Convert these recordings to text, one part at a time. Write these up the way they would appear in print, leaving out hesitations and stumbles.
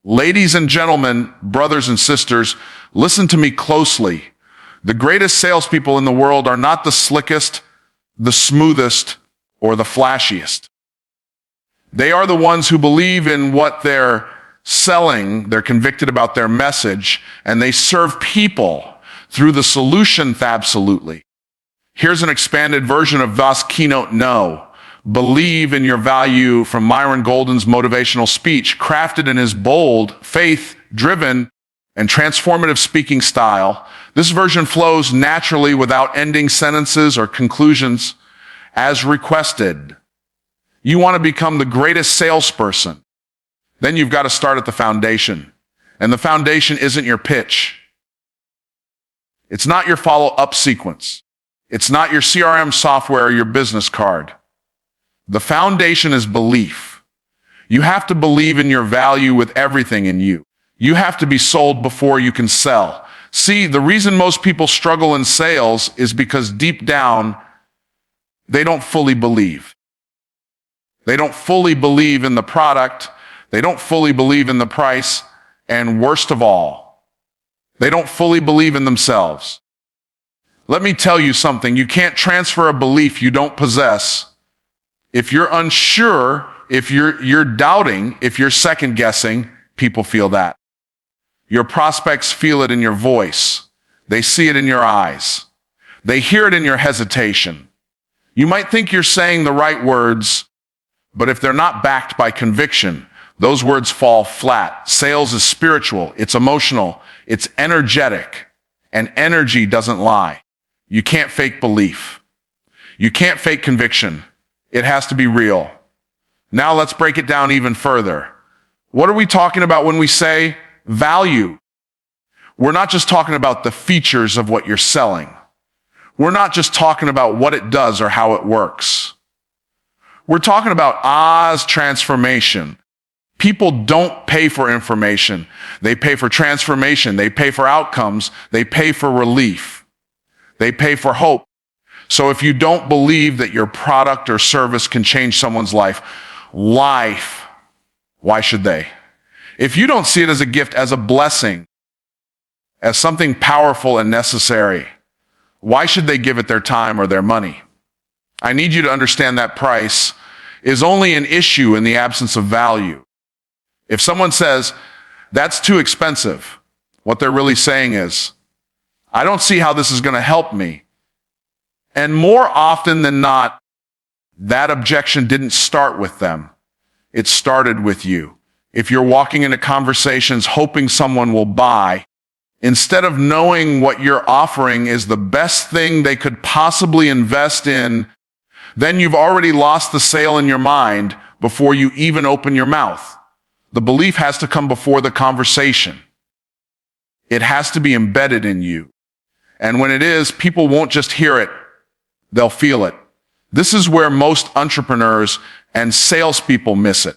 Ladies and gentlemen, brothers and sisters, listen to me closely. The greatest salespeople in the world are not the slickest, the smoothest, or the flashiest. They are the ones who believe in what they're selling, they're convicted about their message, and they serve people through the solution absolutely. Here's an expanded version of Voss keynote no. Believe in your value from Myron Golden's motivational speech, crafted in his bold, faith-driven, and transformative speaking style. This version flows naturally without ending sentences or conclusions as requested. You want to become the greatest salesperson. Then you've got to start at the foundation. And the foundation isn't your pitch. It's not your follow-up sequence. It's not your CRM software or your business card. The foundation is belief. You have to believe in your value with everything in you. You have to be sold before you can sell. See, the reason most people struggle in sales is because deep down, they don't fully believe. They don't fully believe in the product. They don't fully believe in the price. And worst of all, they don't fully believe in themselves. Let me tell you something. You can't transfer a belief you don't possess. If you're unsure, if you're doubting, if you're second guessing, people feel that. Your prospects feel it in your voice. They see it in your eyes. They hear it in your hesitation. You might think you're saying the right words, but if they're not backed by conviction, those words fall flat. Sales is spiritual. It's emotional. It's energetic. And energy doesn't lie. You can't fake belief. You can't fake conviction. It has to be real. Now let's break it down even further. What are we talking about when we say value? We're not just talking about the features of what you're selling. We're not just talking about what it does or how it works. We're talking about Oz transformation. People don't pay for information. They pay for transformation. They pay for outcomes. They pay for relief. They pay for hope. So if you don't believe that your product or service can change someone's life, why should they? If you don't see it as a gift, as a blessing, as something powerful and necessary, why should they give it their time or their money? I need you to understand that price is only an issue in the absence of value. If someone says, that's too expensive, what they're really saying is, I don't see how this is going to help me. And more often than not, that objection didn't start with them. It started with you. If you're walking into conversations hoping someone will buy, instead of knowing what you're offering is the best thing they could possibly invest in, then you've already lost the sale in your mind before you even open your mouth. The belief has to come before the conversation. It has to be embedded in you. And when it is, people won't just hear it, they'll feel it. This is where most entrepreneurs and salespeople miss it.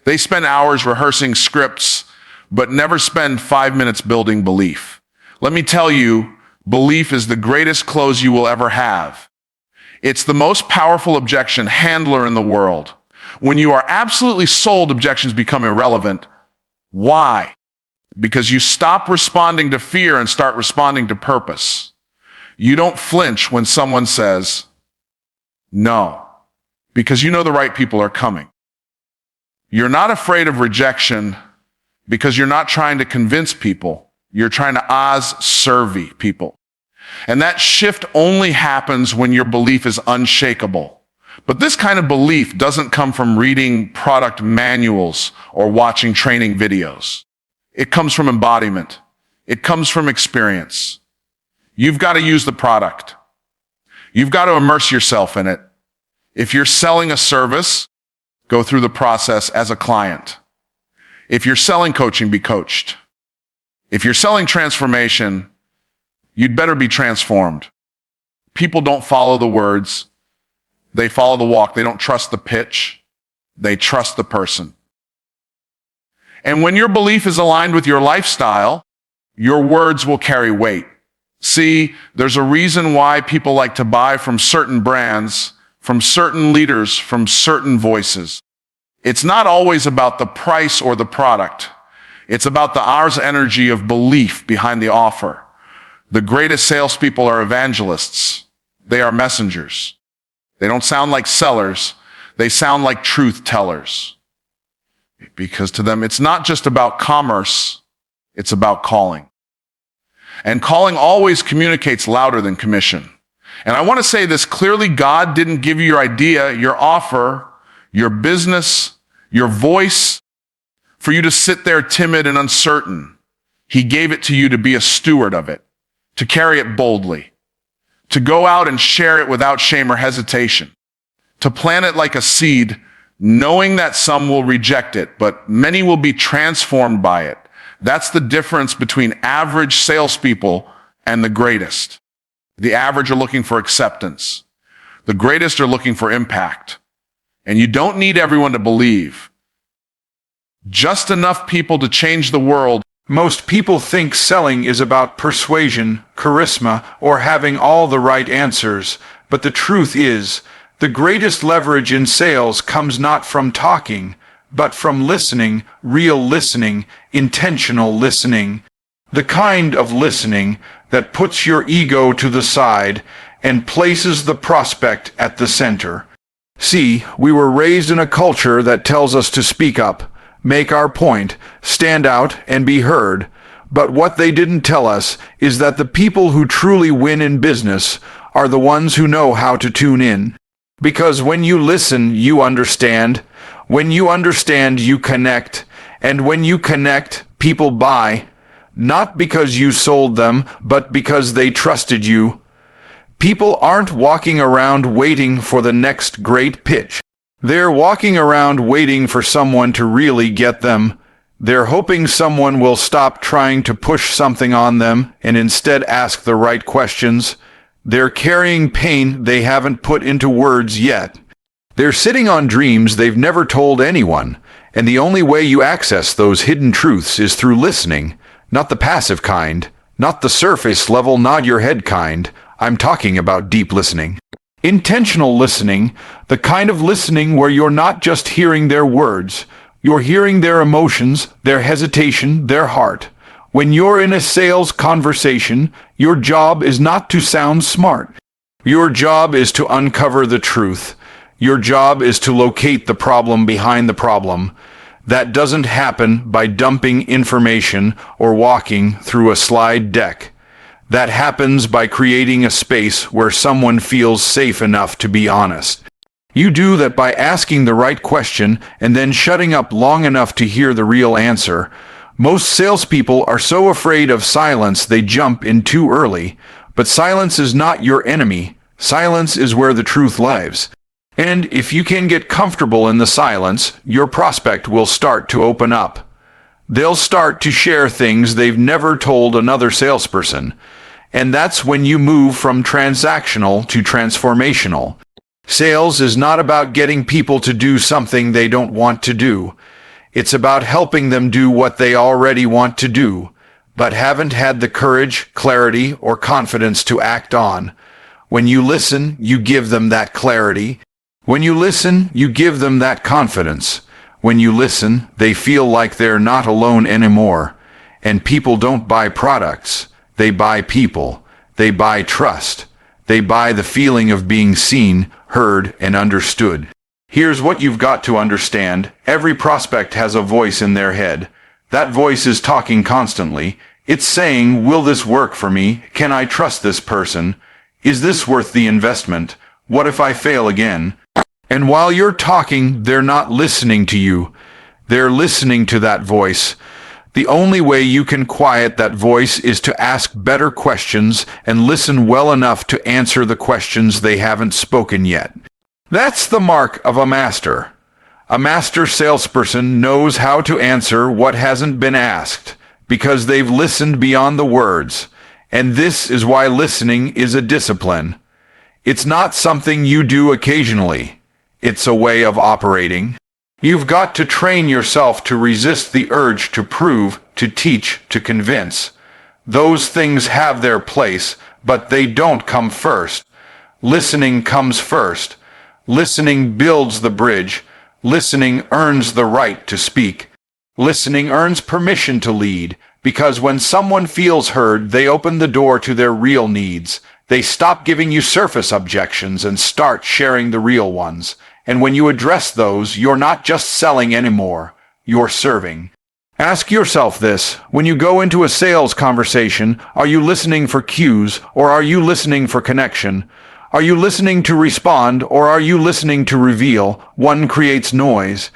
They spend hours rehearsing scripts, but never spend 5 minutes building belief. Let me tell you, belief is the greatest close you will ever have. It's the most powerful objection handler in the world. When you are absolutely sold, objections become irrelevant. Why? Because you stop responding to fear and start responding to purpose. You don't flinch when someone says no, because you know the right people are coming. You're not afraid of rejection because you're not trying to convince people. You're trying to Oz-serve people. And that shift only happens when your belief is unshakable. But this kind of belief doesn't come from reading product manuals or watching training videos. It comes from embodiment. It comes from experience. You've got to use the product. You've got to immerse yourself in it. If you're selling a service, go through the process as a client. If you're selling coaching, be coached. If you're selling transformation, you'd better be transformed. People don't follow the words. They follow the walk. They don't trust the pitch. They trust the person. And when your belief is aligned with your lifestyle, your words will carry weight. See, there's a reason why people like to buy from certain brands, from certain leaders, from certain voices. It's not always about the price or the product. It's about the Ars energy of belief behind the offer. The greatest salespeople are evangelists. They are messengers. They don't sound like sellers. They sound like truth tellers. Because to them, it's not just about commerce. It's about calling. And calling always communicates louder than commission. And I want to say this clearly. God didn't give you your idea, your offer, your business, your voice for you to sit there timid and uncertain. He gave it to you to be a steward of it, to carry it boldly, to go out and share it without shame or hesitation, to plant it like a seed, knowing that some will reject it, but many will be transformed by it. That's the difference between average salespeople and the greatest. The average are looking for acceptance. The greatest are looking for impact. And you don't need everyone to believe. Just enough people to change the world. Most people think selling is about persuasion, charisma, or having all the right answers. But the truth is, the greatest leverage in sales comes not from talking, but from listening, real listening, intentional listening. The kind of listening that puts your ego to the side and places the prospect at the center. See, we were raised in a culture that tells us to speak up, make our point, stand out, and be heard. But what they didn't tell us is that the people who truly win in business are the ones who know how to tune in. Because when you listen, you understand. When you understand, you connect. And when you connect, people buy. Not because you sold them, but because they trusted you. People aren't walking around waiting for the next great pitch. They're walking around waiting for someone to really get them. They're hoping someone will stop trying to push something on them and instead ask the right questions. They're carrying pain they haven't put into words yet. They're sitting on dreams they've never told anyone, and the only way you access those hidden truths is through listening. Not the passive kind, not the surface level nod your head kind. I'm talking about deep listening. Intentional listening, the kind of listening where you're not just hearing their words, you're hearing their emotions, their hesitation, their heart. When you're in a sales conversation, your job is not to sound smart. Your job is to uncover the truth. Your job is to locate the problem behind the problem. That doesn't happen by dumping information or walking through a slide deck. That happens by creating a space where someone feels safe enough to be honest. You do that by asking the right question and then shutting up long enough to hear the real answer. Most salespeople are so afraid of silence they jump in too early. But silence is not your enemy. Silence is where the truth lives. And if you can get comfortable in the silence, your prospect will start to open up. They'll start to share things they've never told another salesperson. And that's when you move from transactional to transformational. Sales is not about getting people to do something they don't want to do. It's about helping them do what they already want to do, but haven't had the courage, clarity, or confidence to act on. When you listen, you give them that clarity. When you listen, you give them that confidence. When you listen, they feel like they're not alone anymore. And people don't buy products. They buy people. They buy trust. They buy the feeling of being seen, heard, and understood. Here's what you've got to understand. Every prospect has a voice in their head. That voice is talking constantly. It's saying, will this work for me? Can I trust this person? Is this worth the investment? What if I fail again? And while you're talking, they're not listening to you. They're listening to that voice. The only way you can quiet that voice is to ask better questions and listen well enough to answer the questions they haven't spoken yet. That's the mark of a master. A master salesperson knows how to answer what hasn't been asked because they've listened beyond the words. And this is why listening is a discipline. It's not something you do occasionally. It's a way of operating. You've got to train yourself to resist the urge to prove, to teach, to convince. Those things have their place, but they don't come first. Listening comes first. Listening builds the bridge. Listening earns the right to speak. Listening earns permission to lead, because when someone feels heard, they open the door to their real needs. They stop giving you surface objections and start sharing the real ones. And when you address those, you're not just selling anymore, you're serving. Ask yourself this: when you go into a sales conversation, are you listening for cues, or are you listening for connection? Are you listening to respond, or are you listening to reveal? One creates noise,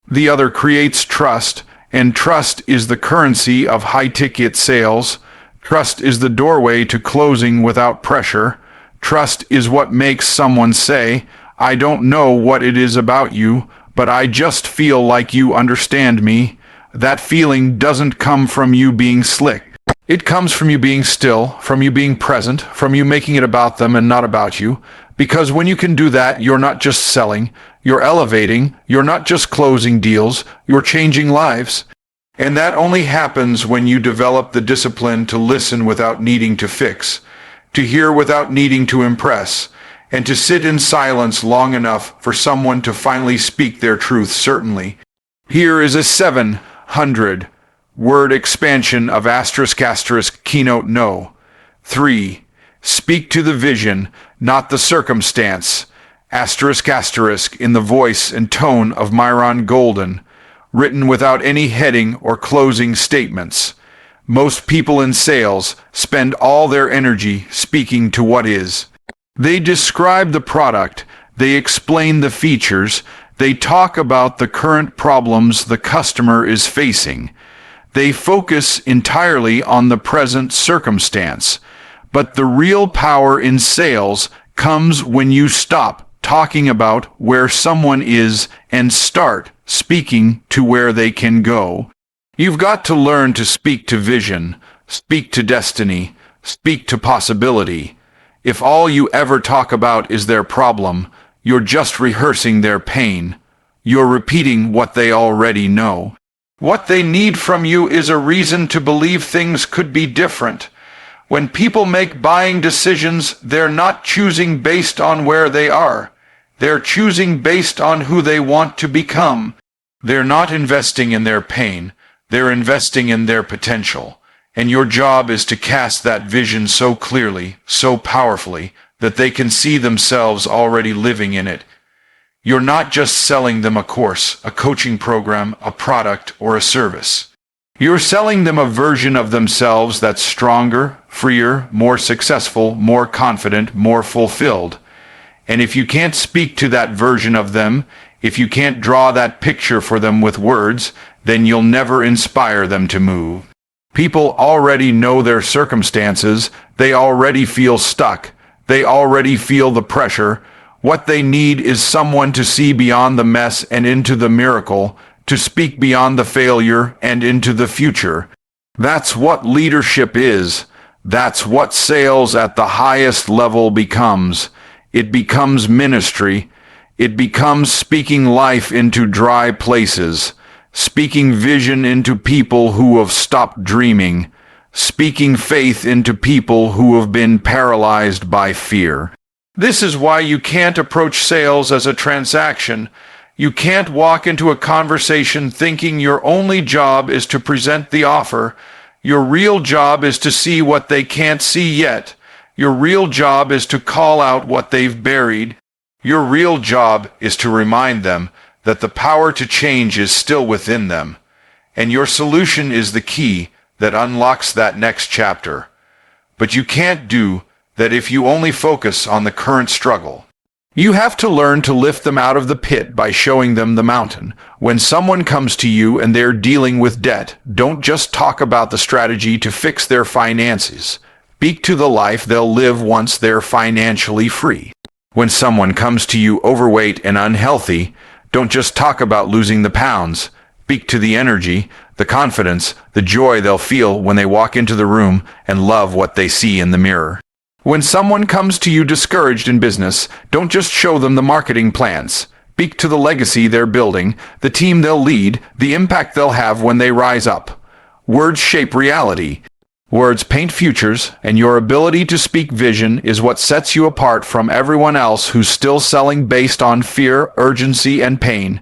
the other creates trust, and trust is the currency of high-ticket sales. Trust is the doorway to closing without pressure. Trust is what makes someone say, "I don't know what it is about you, but I just feel like you understand me." That feeling doesn't come from you being slick. It comes from you being still, from you being present, from you making it about them and not about you. Because when you can do that, you're not just selling, you're elevating, you're not just closing deals, you're changing lives. And that only happens when you develop the discipline to listen without needing to fix, to hear without needing to impress, and to sit in silence long enough for someone to finally speak their truth certainly. Here is a 700-word expansion of *** keynote no. 3. Speak to the vision, not the circumstance. *** in the voice and tone of Myron Golden. Written without any heading or closing statements. Most people in sales spend all their energy speaking to what is. They describe the product, they explain the features, they talk about the current problems the customer is facing. They focus entirely on the present circumstance. But the real power in sales comes when you stop talking about where someone is and start speaking to where they can go. You've got to learn to speak to vision, speak to destiny, speak to possibility. If all you ever talk about is their problem, you're just rehearsing their pain. You're repeating what they already know. What they need from you is a reason to believe things could be different. When people make buying decisions, they're not choosing based on where they are. They're choosing based on who they want to become. They're not investing in their pain. They're investing in their potential. And your job is to cast that vision so clearly, so powerfully, that they can see themselves already living in it. You're not just selling them a course, a coaching program, a product, or a service. You're selling them a version of themselves that's stronger, freer, more successful, more confident, more fulfilled. And if you can't speak to that version of them, if you can't draw that picture for them with words, then you'll never inspire them to move. People already know their circumstances. They already feel stuck. They already feel the pressure. What they need is someone to see beyond the mess and into the miracle, to speak beyond the failure and into the future. That's what leadership is. That's what sales at the highest level becomes. It becomes ministry. It becomes speaking life into dry places, speaking vision into people who have stopped dreaming, speaking faith into people who have been paralyzed by fear. This is why you can't approach sales as a transaction. You can't walk into a conversation thinking your only job is to present the offer. Your real job is to see what they can't see yet. Your real job is to call out what they've buried. Your real job is to remind them that the power to change is still within them. And your solution is the key that unlocks that next chapter. But you can't do that if you only focus on the current struggle. You have to learn to lift them out of the pit by showing them the mountain. When someone comes to you and they're dealing with debt, don't just talk about the strategy to fix their finances. Speak to the life they'll live once they're financially free. When someone comes to you overweight and unhealthy, don't just talk about losing the pounds. Speak to the energy, the confidence, the joy they'll feel when they walk into the room and love what they see in the mirror. When someone comes to you discouraged in business, don't just show them the marketing plans. Speak to the legacy they're building, the team they'll lead, the impact they'll have when they rise up. Words shape reality. Words paint futures, and your ability to speak vision is what sets you apart from everyone else who's still selling based on fear, urgency, and pain.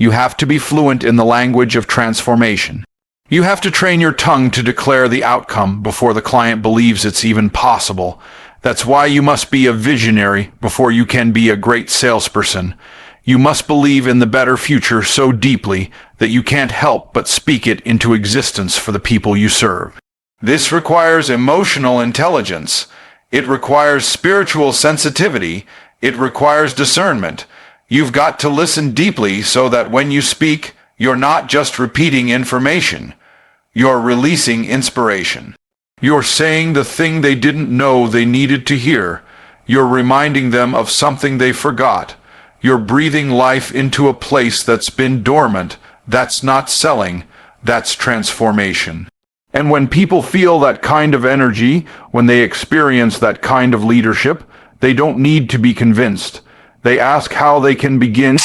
You have to be fluent in the language of transformation. You have to train your tongue to declare the outcome before the client believes it's even possible. That's why you must be a visionary before you can be a great salesperson. You must believe in the better future so deeply that you can't help but speak it into existence for the people you serve. This requires emotional intelligence. It requires spiritual sensitivity. It requires discernment. You've got to listen deeply so that when you speak, you're not just repeating information. You're releasing inspiration. You're saying the thing they didn't know they needed to hear. You're reminding them of something they forgot. You're breathing life into a place that's been dormant. That's not selling. That's transformation. And when people feel that kind of energy, when they experience that kind of leadership, they don't need to be convinced. They ask how they can begin.